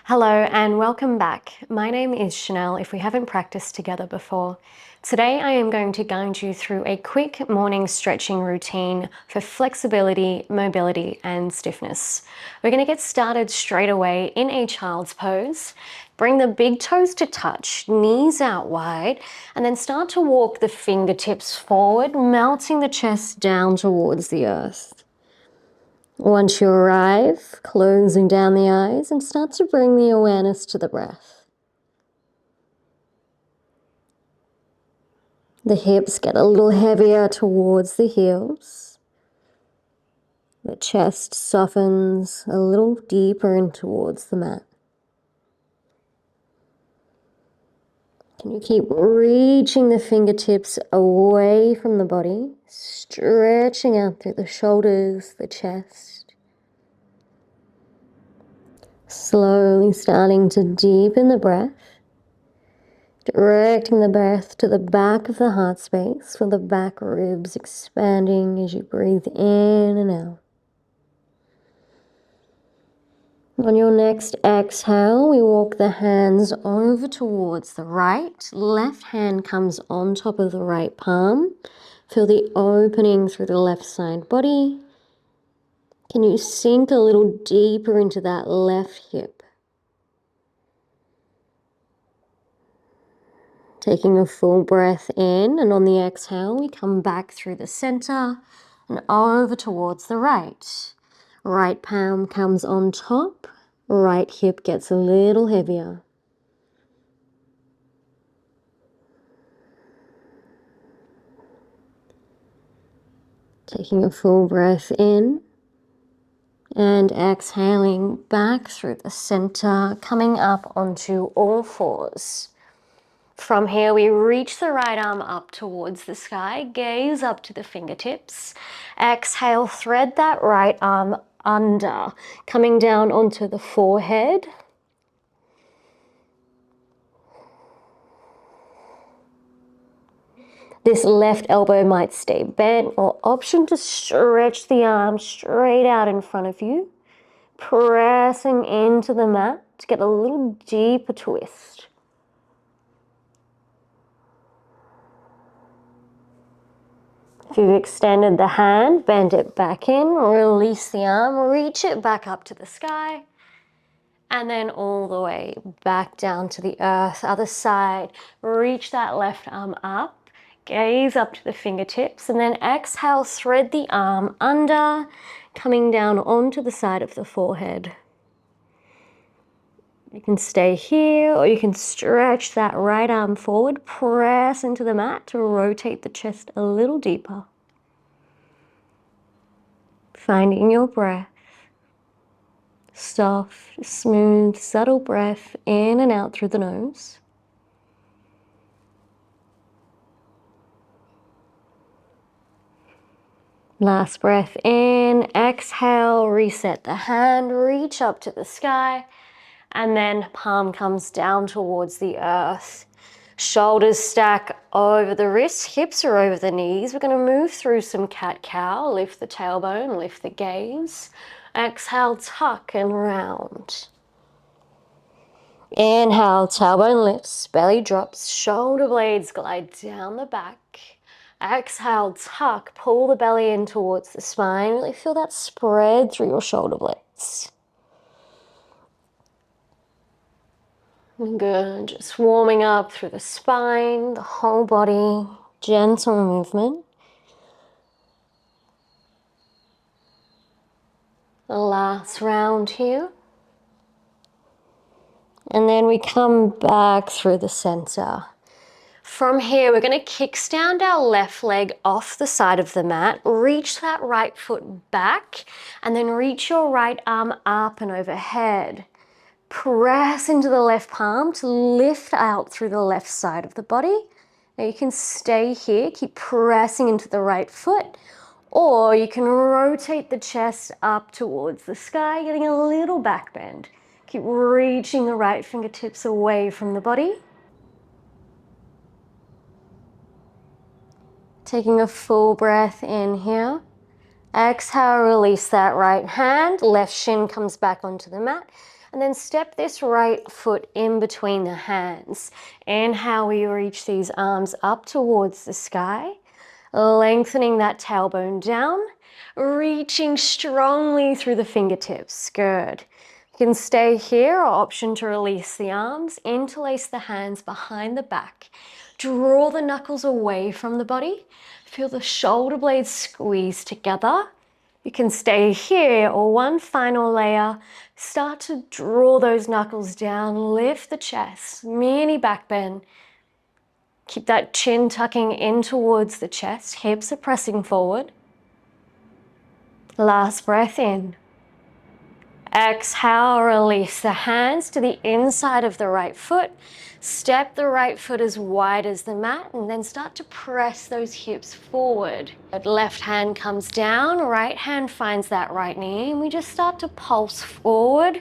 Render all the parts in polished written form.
Hello and welcome back. My name is Chanel if we haven't practiced together before. Today I am going to guide you through a quick morning stretching routine for flexibility, mobility and stiffness. We're going to get started straight away in a child's pose. Bring the big toes to touch, knees out wide, and then start to walk the fingertips forward, melting the chest down towards the earth. Once you arrive, closing down the eyes and start to bring the awareness to the breath. The hips get a little heavier towards the heels. The chest softens a little deeper in towards the mat. Can you keep reaching the fingertips away from the body, stretching out through the shoulders, the chest. Slowly starting to deepen the breath, directing the breath to the back of the heart space, with the back ribs expanding as you breathe in and out. On your next exhale, we walk the hands over towards the right. Left hand comes on top of the right palm. Feel the opening through the left side body. Can you sink a little deeper into that left hip? Taking a full breath in, and on the exhale, we come back through the center and over towards the right. Right palm comes on top, right hip gets a little heavier. Taking a full breath in and exhaling back through the center, coming up onto all fours. From here, we reach the right arm up towards the sky, gaze up to the fingertips. Exhale, thread that right arm under, coming down onto the forehead. This left elbow might stay bent, or option to stretch the arm straight out in front of you, pressing into the mat to get a little deeper twist. If you've extended the hand, bend it back in, release the arm, reach it back up to the sky, and then all the way back down to the earth. Other side, reach that left arm up. Gaze up to the fingertips, and then exhale, thread the arm under, coming down onto the side of the forehead. You can stay here, or you can stretch that right arm forward, press into the mat to rotate the chest a little deeper. Finding your breath. Soft, smooth, subtle breath in and out through the nose. Last breath in, exhale, reset the hand, reach up to the sky, and then palm comes down towards the earth. Shoulders stack over the wrists, hips are over the knees. We're going to move through some cat-cow, lift the tailbone, lift the gaze. Exhale, tuck and round. Inhale, tailbone lifts, belly drops, shoulder blades glide down the back. Exhale, tuck, pull the belly in towards the spine. Really feel that spread through your shoulder blades. Good, just warming up through the spine, the whole body, gentle movement. The last round here. And then we come back through the center. From here, we're going to kickstand our left leg off the side of the mat, reach that right foot back, and then reach your right arm up and overhead. Press into the left palm to lift out through the left side of the body. Now you can stay here, keep pressing into the right foot, or you can rotate the chest up towards the sky, getting a little back bend. Keep reaching the right fingertips away from the body. Taking a full breath in here. Exhale, release that right hand. Left shin comes back onto the mat. And and then step this right foot in between the hands. Inhale, we reach these arms up towards the sky, lengthening that tailbone down, reaching strongly through the fingertips. Good. You can stay here or option to release the arms, interlace the hands behind the back. Draw the knuckles away from the body. Feel the shoulder blades squeeze together. You can stay here or one final layer. Start to draw those knuckles down, lift the chest, mini back bend. Keep that chin tucking in towards the chest, hips are pressing forward. Last breath in. Exhale, release the hands to the inside of the right foot. Step the right foot as wide as the mat and then start to press those hips forward. That left hand comes down, right hand finds that right knee, and we just start to pulse forward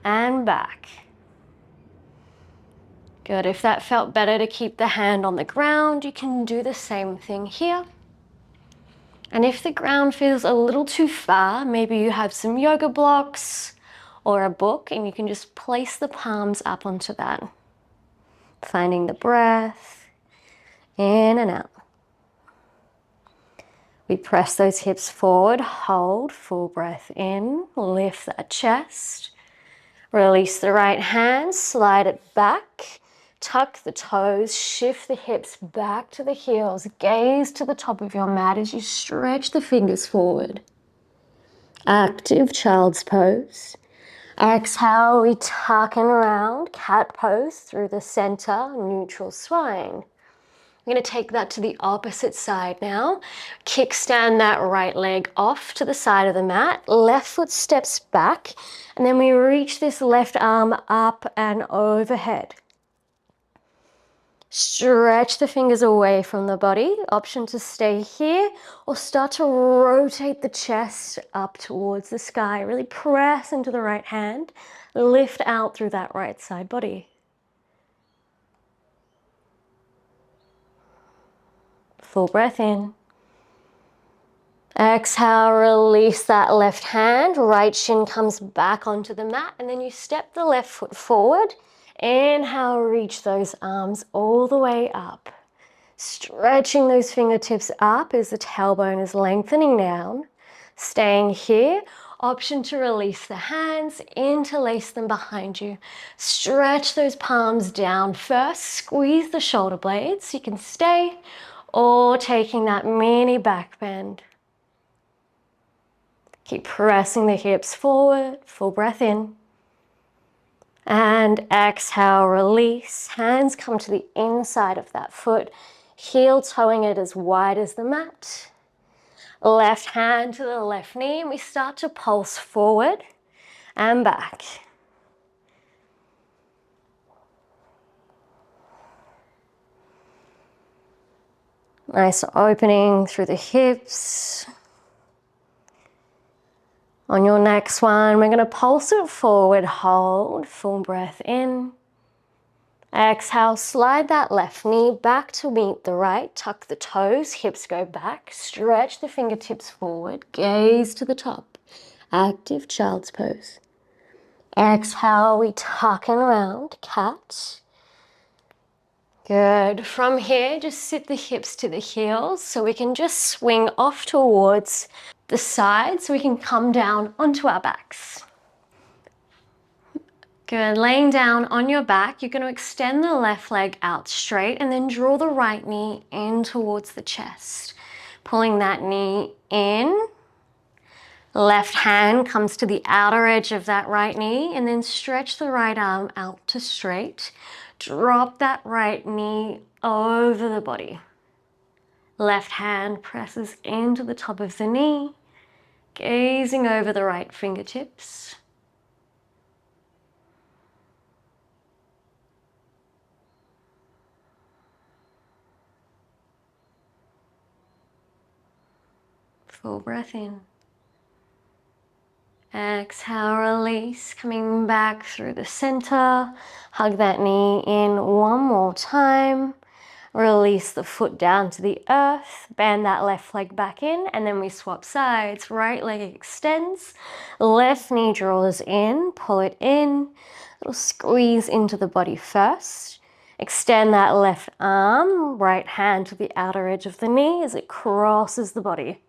and back. Good. If that felt better to keep the hand on the ground, you can do the same thing here. And if the ground feels a little too far, maybe you have some yoga blocks or a book and you can just place the palms up onto that. Finding the breath, in and out. We press those hips forward, hold, full breath in, lift that chest. Release the right hand, slide it back, tuck the toes, shift the hips back to the heels, gaze to the top of your mat as you stretch the fingers forward. Active child's pose. Exhale, we tuck and round, cat pose through the center, neutral spine. I'm going to take that to the opposite side now. Kickstand that right leg off to the side of the mat. Left foot steps back, and then we reach this left arm up and overhead. Stretch the fingers away from the body. Option to stay here or start to rotate the chest up towards the sky. Really press into the right hand. Lift out through that right side body. Full breath in. Exhale, release that left hand. Right shin comes back onto the mat, and then you step the left foot forward. Inhale, reach those arms all the way up. Stretching those fingertips up as the tailbone is lengthening down. Staying here, option to release the hands, interlace them behind you. Stretch those palms down first, squeeze the shoulder blades. You can stay or taking that mini back bend. Keep pressing the hips forward, full breath in. And exhale, release. Hands come to the inside of that foot, heel toeing it as wide as the mat. Left hand to the left knee, and we start to pulse forward and back. Nice opening through the hips. On your next one, we're going to pulse it forward, hold, full breath in. Exhale, slide that left knee back to meet the right, tuck the toes, hips go back, stretch the fingertips forward, gaze to the top. Active child's pose. Exhale, we tuck and round, cat. Good. From here, just sit the hips to the heels so we can just swing off towards the side so we can come down onto our backs. Good. Laying down on your back, you're going to extend the left leg out straight and then draw the right knee in towards the chest. Pulling that knee in. Left hand comes to the outer edge of that right knee and then stretch the right arm out to straight. Drop that right knee over the body. Left hand presses into the top of the knee, gazing over the right fingertips. Full breath in. Exhale, release, coming back through the center. Hug that knee in one more time. Release the foot down to the earth, bend that left leg back in, and then we swap sides. Right leg extends, left knee draws in, pull it in, little squeeze into the body first. Extend that left arm, right hand to the outer edge of the knee as it crosses the body.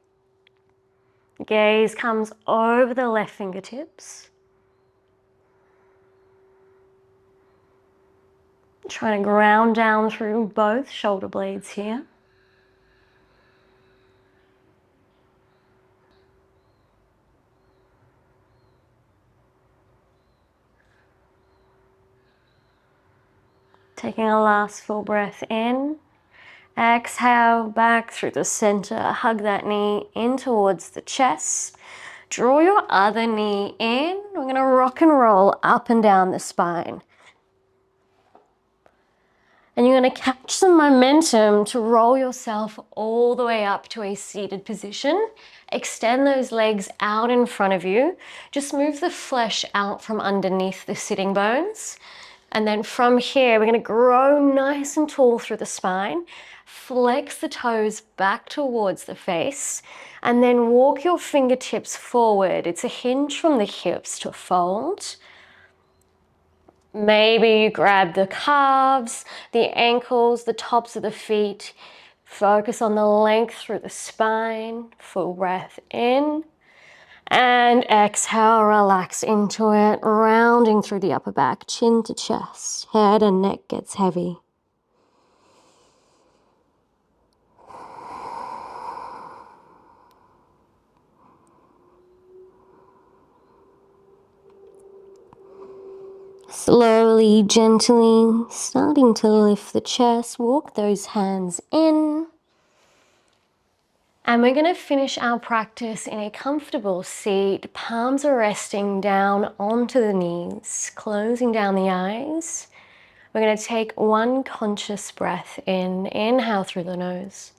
Gaze comes over the left fingertips. Trying to ground down through both shoulder blades here. Taking a last full breath in. Exhale back through the center. Hug that knee in towards the chest. Draw your other knee in. We're going to rock and roll up and down the spine. And you're going to catch some momentum to roll yourself all the way up to a seated position. Extend those legs out in front of you. Just move the flesh out from underneath the sitting bones. And then from here, we're going to grow nice and tall through the spine. Flex the toes back towards the face. And then walk your fingertips forward. It's a hinge from the hips to fold. Maybe you grab the calves, the ankles, the tops of the feet. Focus on the length through the spine. Full breath in. And exhale, relax into it, rounding through the upper back, chin to chest. Head and neck gets heavy. Slowly, gently, starting to lift the chest, walk those hands in. And we're going to finish our practice in a comfortable seat. Palms are resting down onto the knees, closing down the eyes. We're going to take one conscious breath in. Inhale through the nose.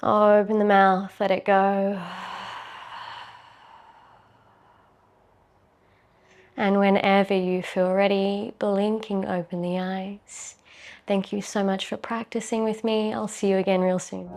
Open the mouth, let it go. And whenever you feel ready, blinking open the eyes. Thank you so much for practicing with me. I'll see you again real soon.